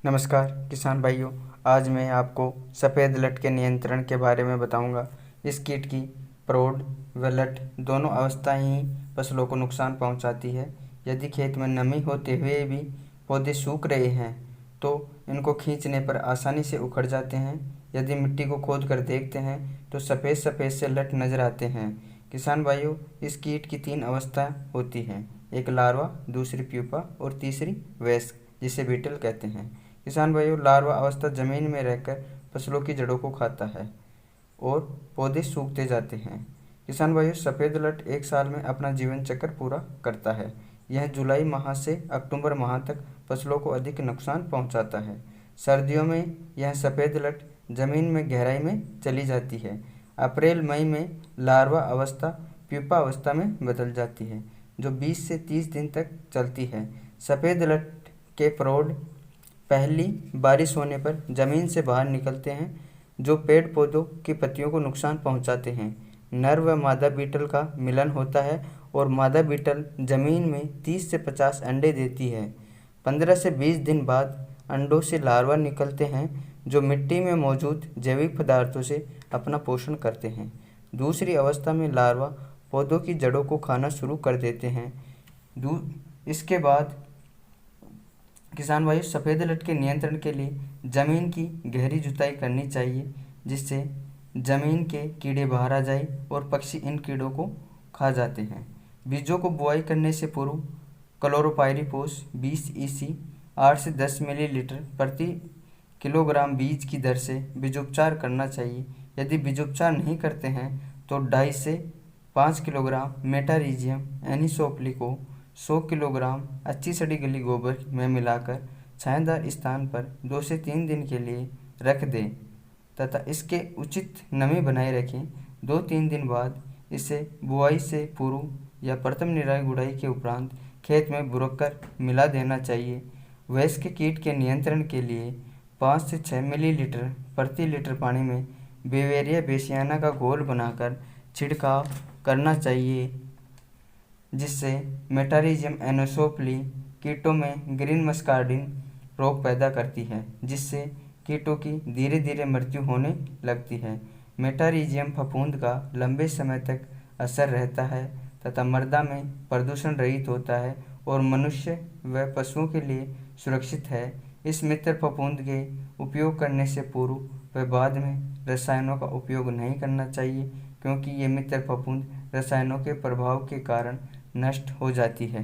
नमस्कार किसान भाइयों। आज मैं आपको सफ़ेद लट के नियंत्रण के बारे में बताऊंगा। इस कीट की प्रौढ़ व लट दोनों अवस्थाएं ही फसलों को नुकसान पहुंचाती है। यदि खेत में नमी होते हुए भी पौधे सूख रहे हैं तो इनको खींचने पर आसानी से उखड़ जाते हैं। यदि मिट्टी को खोद कर देखते हैं तो सफ़ेद सफ़ेद से लट नज़र आते हैं। किसान भाइयों, इस कीट की 3 अवस्था होती हैं, एक लार्वा, दूसरी प्यूपा और तीसरी वयस्क, जिसे बीटल कहते हैं। किसान भाइयों, लार्वा अवस्था जमीन में रहकर फसलों की जड़ों को खाता है और पौधे सूखते जाते हैं। किसान भाइयों, सफ़ेद लट एक साल में अपना जीवन चक्र पूरा करता है। यह जुलाई माह से अक्टूबर माह तक फसलों को अधिक नुकसान पहुंचाता है। सर्दियों में यह सफ़ेद लट जमीन में गहराई में चली जाती है। अप्रैल मई में लार्वा अवस्था प्यूपा अवस्था में बदल जाती है, जो 20 से 30 दिन तक चलती है। सफ़ेद लट के प्रौढ़ पहली बारिश होने पर जमीन से बाहर निकलते हैं, जो पेड़ पौधों की पत्तियों को नुकसान पहुंचाते हैं। नर व मादा बीटल का मिलन होता है और मादा बीटल जमीन में 30 से 50 अंडे देती है। 15 से 20 दिन बाद अंडों से लार्वा निकलते हैं, जो मिट्टी में मौजूद जैविक पदार्थों से अपना पोषण करते हैं। दूसरी अवस्था में लार्वा पौधों की जड़ों को खाना शुरू कर देते हैं। इसके बाद किसान भाई, सफ़ेद लट के नियंत्रण के लिए ज़मीन की गहरी जुताई करनी चाहिए, जिससे ज़मीन के कीड़े बाहर आ जाए और पक्षी इन कीड़ों को खा जाते हैं। बीजों को बुआई करने से पूर्व क्लोरोपाइरीफॉस 20 EC 8 से 10 मिलीलीटर प्रति किलोग्राम बीज की दर से बीजोपचार करना चाहिए। यदि बीजोपचार नहीं करते हैं तो 2.5 से 5 किलोग्राम मेटारिजियम एनिसोप्ली को 100 किलोग्राम अच्छी सड़ी गली गोबर में मिलाकर छायादार स्थान पर 2 से 3 दिन के लिए रख दें तथा इसके उचित नमी बनाए रखें। 2-3 दिन बाद इसे बुआई से पूर्व या प्रथम निराई गुड़ाई के उपरांत खेत में बुरककर मिला देना चाहिए। वयस्क कीट के नियंत्रण के लिए 5 से 6 मिलीलीटर प्रति लीटर पानी में बेवेरिया बेसियाना का घोल बनाकर छिड़काव करना चाहिए, जिससे मेटारिजियम एनिसोप्ली कीटों में ग्रीन मस्कार्डिन रोग पैदा करती है, जिससे कीटों की धीरे धीरे मृत्यु होने लगती है। मेटारिजियम फफूंद का लंबे समय तक असर रहता है तथा मृदा में प्रदूषण रहित होता है और मनुष्य व पशुओं के लिए सुरक्षित है। इस मित्र फफूंद के उपयोग करने से पूर्व व बाद में रसायनों का उपयोग नहीं करना चाहिए, क्योंकि ये मित्र फफूंद रसायनों के प्रभाव के कारण नष्ट हो जाती है।